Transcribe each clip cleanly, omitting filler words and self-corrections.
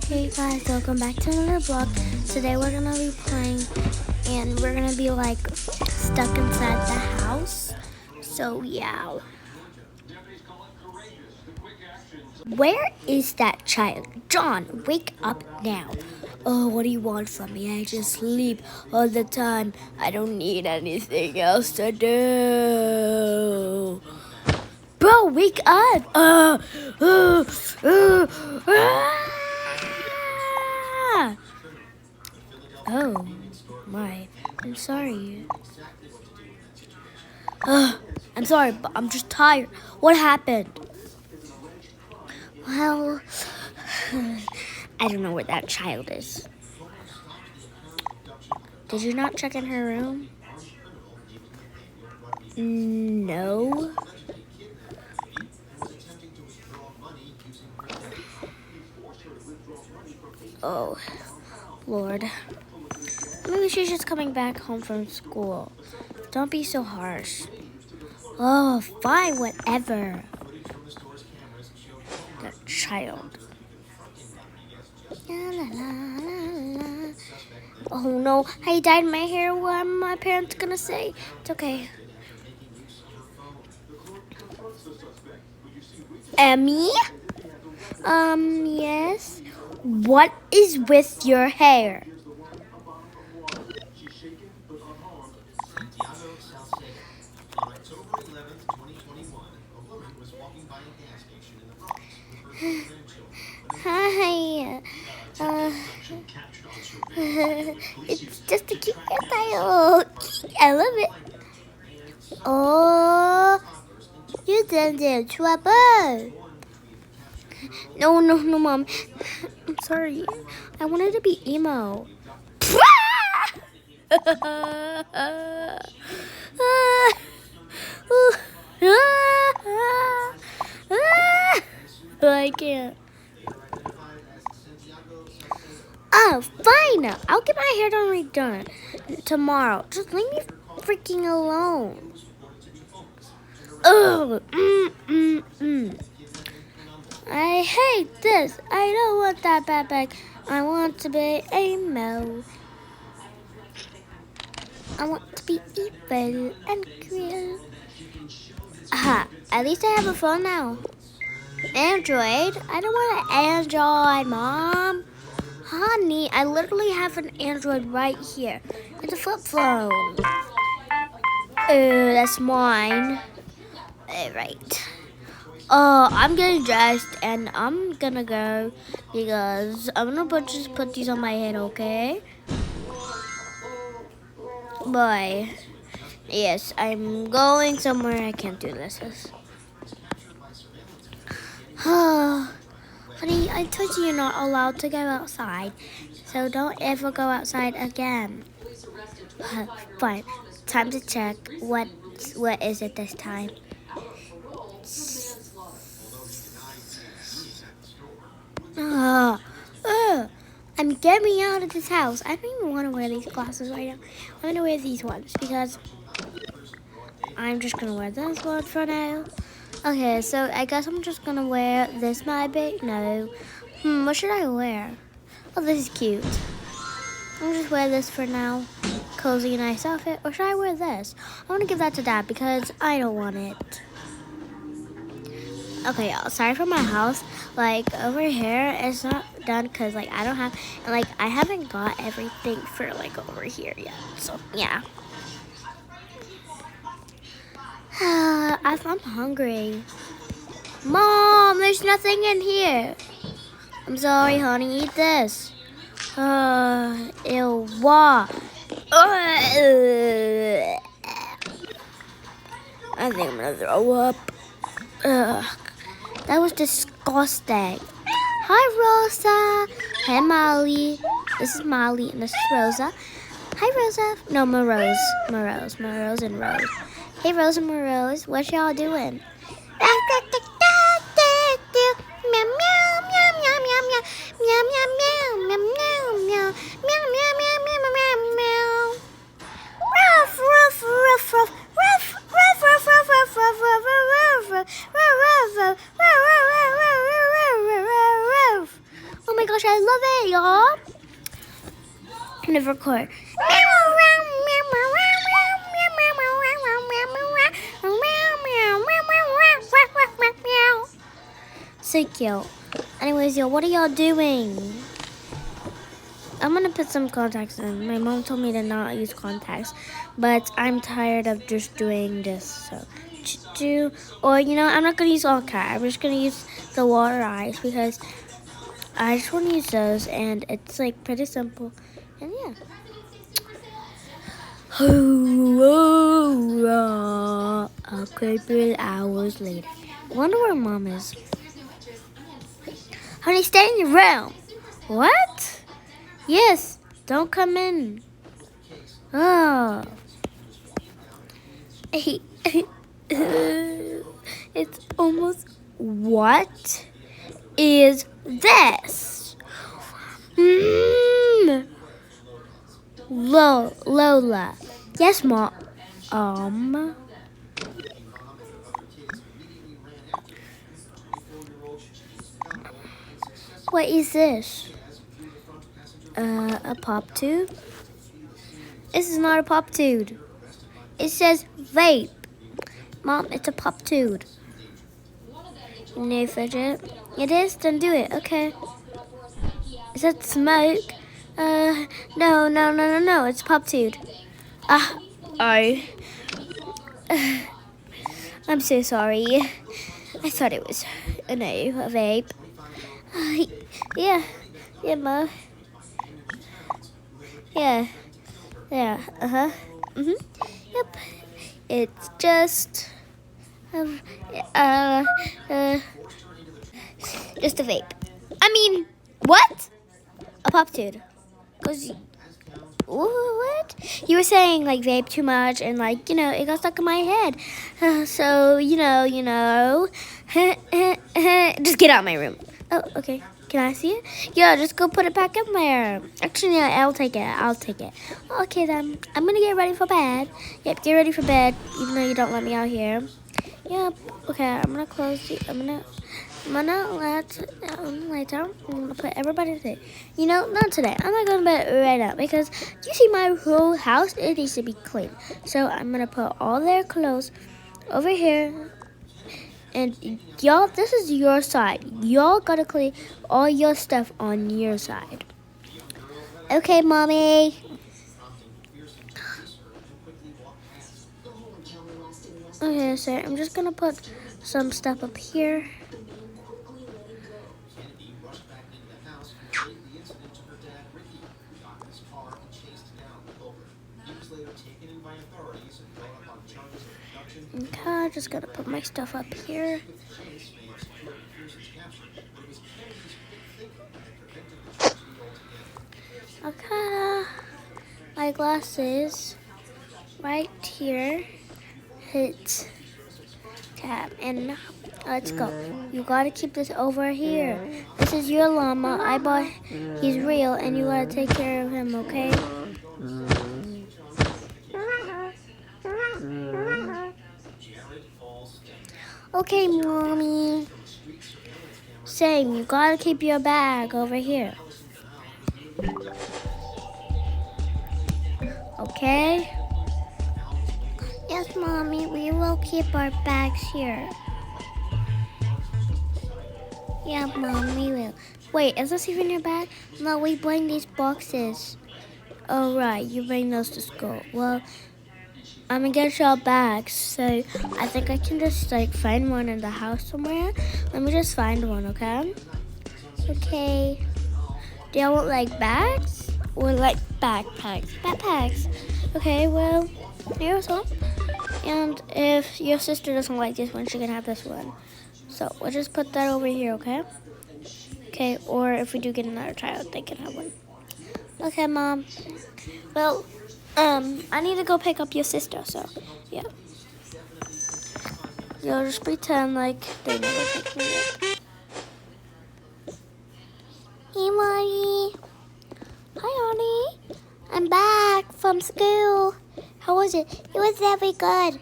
Hey guys, welcome back to another vlog. Today we're gonna be playing and we're gonna be like stuck inside the house. So yeah. Where is that child? John, wake up now. Oh, what do you want from me? I just sleep all the time. I don't need anything else to do. Bro, wake up! Oh my, I'm sorry. I'm sorry, but I'm just tired. What happened? Well, I don't know where that child is. Did you not check in her room? No. Oh, Lord. Maybe she's just coming back home from school. Don't be so harsh. Oh, fine, whatever. That child. La, la, la, la. Oh no, I dyed my hair. What are my parents gonna say? It's okay. Emmy? Yes. What is with your hair? Hi. It's just a cute hairstyle. I love it. Oh, you done in trouble. No, Mom. I'm sorry. I wanted to be emo. I can't. Oh, fine. I'll get my hair done redone tomorrow. Just leave me freaking alone. Oh, I hate this. I don't want that backpack. I want to be emo. I want to be evil and cruel. Aha, at least I have a phone now. Android? I don't want an Android, Mom. Honey, I literally have an Android right here. It's a flip phone. That's mine. Alright. I'm getting dressed and I'm gonna go because I'm gonna just put these on my head, okay? Bye. Yes, I'm going somewhere. I can't do this. Honey, I told you you're not allowed to go outside, so don't ever go outside again. Fine. Time to check. What is it this time? I'm getting out of this house. I don't even want to wear these glasses right now. I'm going to wear these ones because I'm just going to wear this one for now. Okay, so I guess I'm just going to wear this maybe. No. What should I wear? Oh, this is cute. I'll just wear this for now. Cozy, nice outfit. Or should I wear this? I want to give that to Dad because I don't want it. Okay, y'all, sorry for my house. Like, over here, it's not done because, like, I don't have, and, like, I haven't got everything for, like, over here yet. So, yeah. I'm hungry. Mom, there's nothing in here. I'm sorry, honey. Eat this. Ew, wah. I think I'm gonna throw up. That was disgusting. Hi, Rosa. Hey, Molly. This is Molly, and this is Rosa. Hi, Rosa. No, Morose and Rose. Hey, Rose and Morose. What y'all doing? gosh, I love it, y'all. I'm gonna record. So cute. Anyways, yo, what are y'all doing? I'm gonna put some contacts in. My mom told me to not use contacts, but I'm tired of just doing this. So, or I'm not gonna use all cat. I'm just gonna use the water eyes because I just want to use those, and it's like pretty simple. And yeah. A couple hours later. I wonder where mom is. Honey, stay in your room. What? Yes, don't come in. Oh. It's almost. What is this? Lola. Yes, Mom. What is this? A pop tube? This is not a pop tube. It says vape. Mom, it's a pop tube. No fidget. It is? Then do it. Okay. Is that smoke? No. It's pop tube. I'm so sorry. I thought it was a vape. Yeah, Ma. Yeah. Yep. It's just just a vape. I mean, what? A pop tube. What? You were saying like vape too much and like, it got stuck in my head. So, just get out of my room. Oh, okay. Can I see it? Yeah, just go put it back in there. Actually, yeah, I'll take it. Okay, then. I'm going to get ready for bed. Yep, get ready for bed, even though you don't let me out here. Yep. Okay, I'm going to close the... I'm going to let down. I'm going to put everybody to bed. Not today. I'm not going to bed right now because you see my whole house? It needs to be clean. So I'm going to put all their clothes over here. And y'all, this is your side. Y'all gotta clean all your stuff on your side. Okay, Mommy. Okay, so I'm just gonna put some stuff up here. Okay, just gotta put my stuff up here. Okay, my glasses right here. Hit tab and let's go. You gotta keep this over here. This is your llama. I bought. He's real, and you gotta take care of him. Okay. Okay, Mommy. Same, you gotta keep your bag over here. Okay? Yes, Mommy, we will keep our bags here. Yeah, Mom, we will. Wait, is this even your bag? No, we bring these boxes. Oh, right, you bring those to school. Well, I'm gonna get y'all bags, so I think I can just find one in the house somewhere. Let me just find one, okay? Okay. Do y'all want bags or backpacks? Backpacks. Okay, well, here's one. And if your sister doesn't like this one, she can have this one. So we'll just put that over here, okay? Okay, or if we do get another child, they can have one. Okay, Mom. Well, I need to go pick up your sister, so, yeah. You'll just pretend like they never picked me up. Hey, Mommy. Hi, honey. I'm back from school. How was it? It was very good.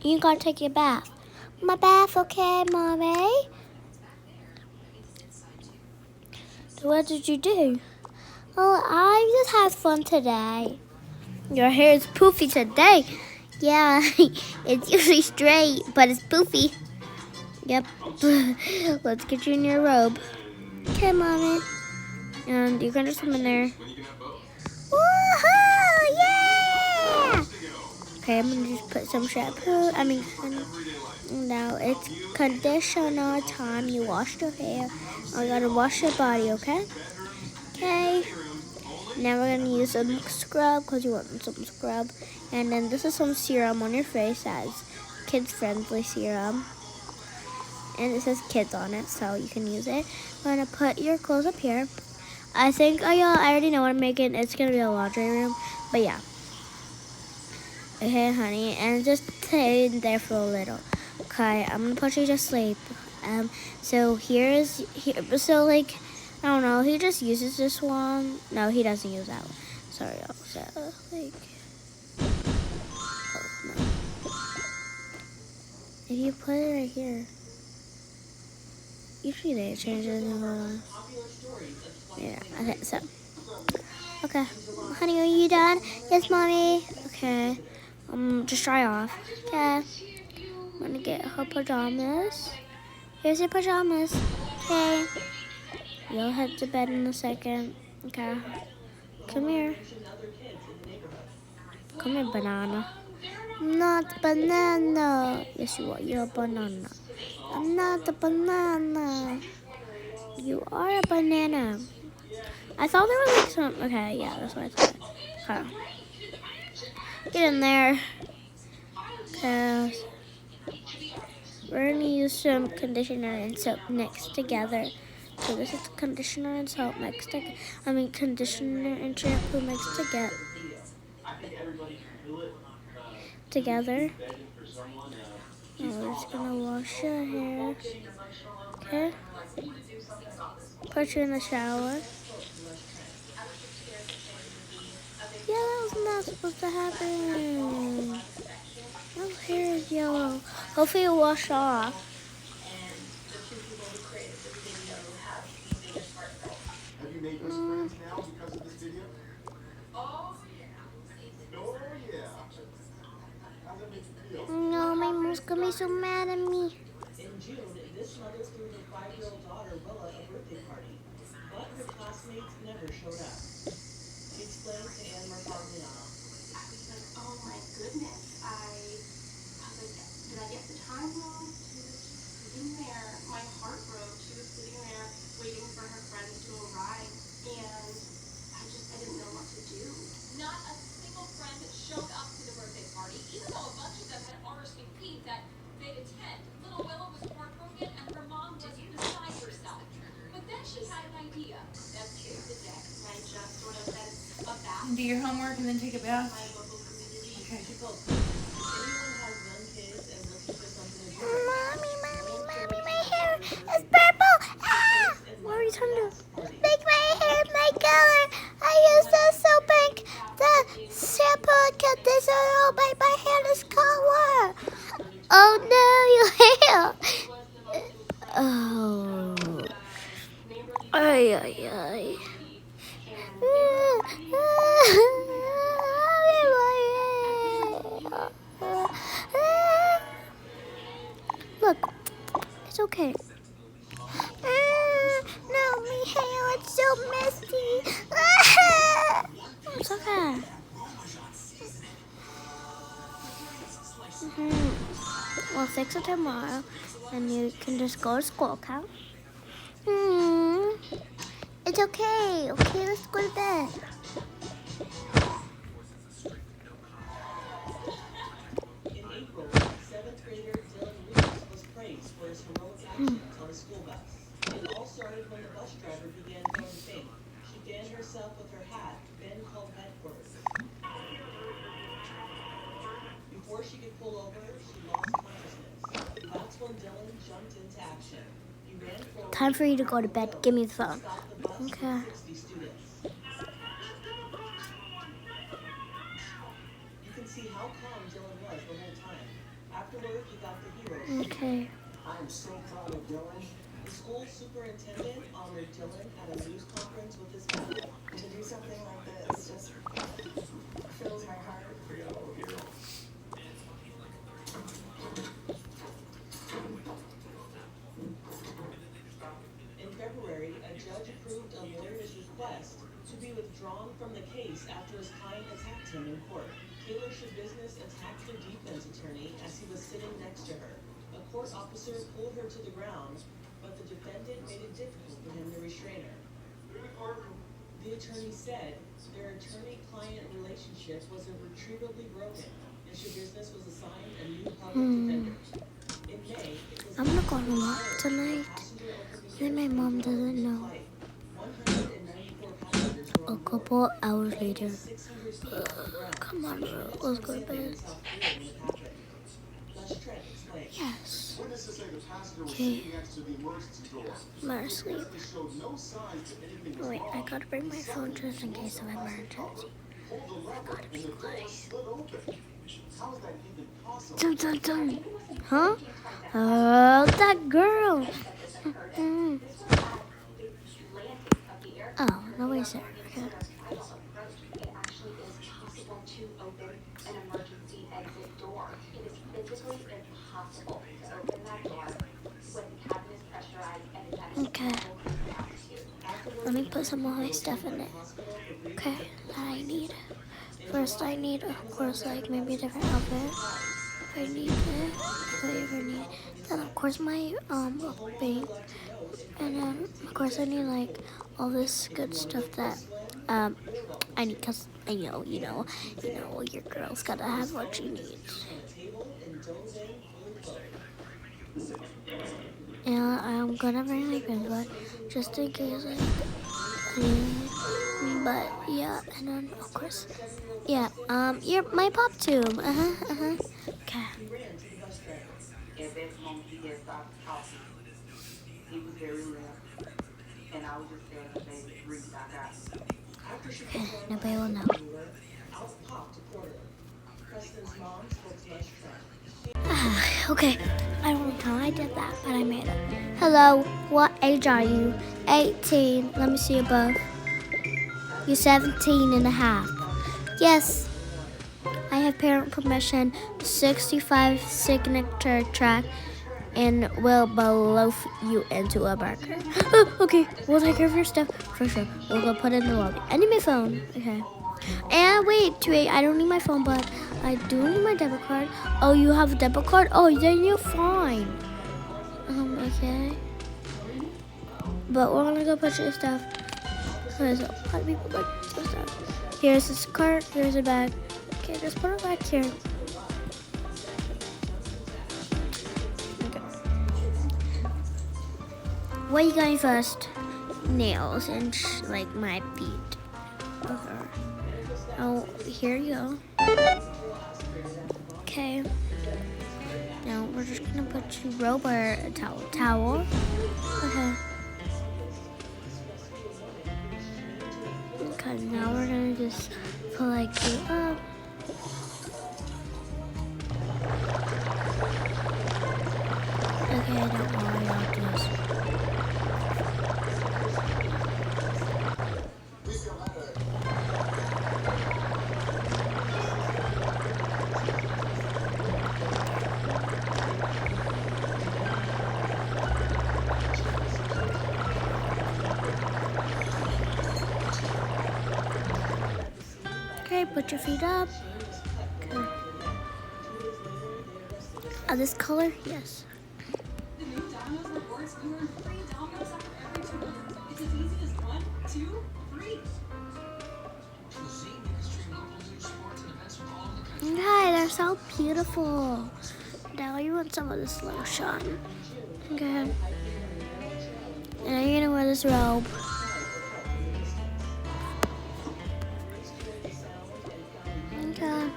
You gotta take your bath. My bath, okay, Mommy? What did you do? Oh, I just had fun today. Your hair is poofy today. Yeah, it's usually straight, but it's poofy. Yep. Let's get you in your robe. Okay, Mommy. And you can just come in there. Woohoo! Yeah! Okay, I'm gonna just put some shampoo. Now it's conditioner time. You washed your hair. I gotta wash your body, okay? Okay. Now we're gonna use some scrub because you want some scrub. And then this is some serum on your face as kids friendly serum. And it says kids on it, so you can use it. We're gonna put your clothes up here. I think I already know what I'm making. It's gonna be a laundry room, but yeah. Okay, honey, and just stay in there for a little. Okay, I'm gonna put you to sleep. So so like, I don't know. He just uses this one. No, he doesn't use that one. Sorry, y'all. So like, oh no. If you put it right here, usually they change it. Yeah. Okay. So. Okay, honey, are you done? Yes, mommy. Okay. Just dry off. Okay. I'm gonna get her pajamas. Here's your pajamas. Okay. You'll head to bed in a second. Okay. Come here. Come here, banana. I'm not banana. Yes, you are. You're a banana. I'm not a banana. You are a banana. I thought there was like some. Okay, yeah, that's what I thought. Okay. Get in there. Okay. We're gonna use some conditioner and soap mixed together. So this is conditioner and soap mixed together. Conditioner and shampoo mixed together. Now we're just gonna wash your hair. Okay. Put you in the shower. Yeah, that was not supposed to happen. My hair is yellow. Hopefully it'll wash off. No, my mom's gonna be so mad at me. In June, this mother threw her 5-year-old daughter Willa a birthday party, but her classmates never showed up. She explained to Anne Marpagliano. I was like, oh my goodness. I was like, did I get the time wrong? She was just sitting there. My heart broke. She was sitting there waiting for her friends to arrive. And I didn't know what to do. Not a single friend showed up to the birthday party, even though a bunch of them had RSVP'd that they'd attend. Little Willow was heartbroken and her mom was beside herself. But then she had an idea that saved the day. I just sort of said a bath. Do your homework and then take a bath. My local community. Okay. She felt good. If anyone has young kids and looking for something to do, Mommy, my hair is purple. Ah! What are you trying to do? Make my hair my color. I use the soap and the shampoo and conditioner. Oh, my hair is color. Oh no, your hair. Oh. Ay, ay, ay. Look, it's okay. No, my hair is so messy. It's okay. We'll fix it tomorrow, and you can just go to school, okay? It's okay. Okay, let's go to bed. in April, 7th grader Dylan Reeves was praised for his heroic actions on a school bus. It all started when the bus driver began going faint. She fanned herself with her hat, then called headquarters. Before she could pull over, she lost consciousness. That's when Dylan jumped into action. He ran forward. Time for you to go to bed. Give me the phone. Stopped the bus with Okay. 60 students. You can see how calm Dylan was the whole time. Afterward, he got the heroes. Okay. I am so proud of Dylan. The school superintendent honored Dylan at a news conference. do something like this just fills my heart. In February, a judge approved a lawyer's request to be withdrawn from the case after his client attacked him in court. Taylor Business attacked the defense attorney as he was sitting next to her. A court officer pulled her to the ground, but the defendant made it difficult for him to restrain her. The attorney said their attorney-client relationship was irretrievably broken, and Business was assigned a new public defender. In May, it was I'm gonna go to work tonight. Then my mom doesn't know. 194 passengers were A on board. couple hours later. 600 feet off the ground. Come on, bro. Let's go to bed. South Korea when it happened. Les Trent explained. Yes. Witnesses say the passenger was Okay. sitting next to the emergency door. I'm gonna sleep. They showed no signs that anything was Wait, I wrong. gotta bring my phone just in case of emergency. Pulled the lever Gotta be and the door quiet. slid open. How is that even possible? Dun, dun, dun. Huh? Oh, that girl. Mm. Oh, nobody's there. Okay. It actually is possible to open an emergency exit door. It is physically impossible to open that door when the cabin is pressurized and it's at a Okay. low altitude. Let me put some of my stuff in it. Okay, that I need. First, I need, of course, like maybe a different outfit. If I need it, if I ever need. Then, of course, my bank. And then, of course, I need like all this good stuff that I need, cause I know, your girl's gotta have what she needs. And I'm gonna bring my pins, but just in case, but yeah, and then of course, yeah, my pop tube, okay. At that moment, he had stopped talking. He was very loud. And I was just telling him, baby, breathe, I got it. Okay, nobody will know. Out popped a quarter. Preston's mom spoke to Les Trent. Okay, I don't know how I did that, but I made it. Hello, what age are you? 18. Let me see above. You're 17 and a half. Yes, I have parent permission, 65 signature track, and will loaf you into a burger. Oh, okay, we'll take care of your stuff for sure. We'll go put it in the lobby. I need my phone. Okay. And wait, I don't need my phone, but I do need my debit card. Oh, you have a debit card? Oh, then you're fine. Okay. But we're gonna go put your stuff. There's a lot of people like your stuff. Here's this cart. Here's a bag. Okay, just put it back here. Okay. What are you going first? Nails and like my feet. Okay. Oh, here you go. Okay. Now we're just gonna put you robe or a towel. Okay. Okay, now we're gonna just put like you up. Okay, don't worry about this. Okay, put your feet up. Okay. This color? Yes. The new Domino's rewards, you earn free Domino's after every 2 orders. It's as easy as 1, 2, 3. Okay, they're so beautiful. Now you want some of this lotion. Okay. And now you're gonna wear this robe. Okay.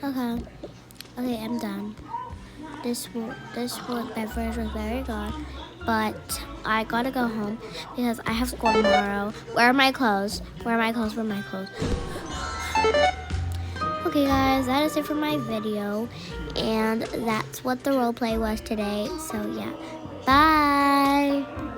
Okay. Okay, I'm done. This beverage was very good. but I gotta go home because I have school tomorrow. Where are my clothes? Where are my clothes? Where are my clothes? Okay, guys, that is it for my video, and that's what the role play was today. So yeah, bye.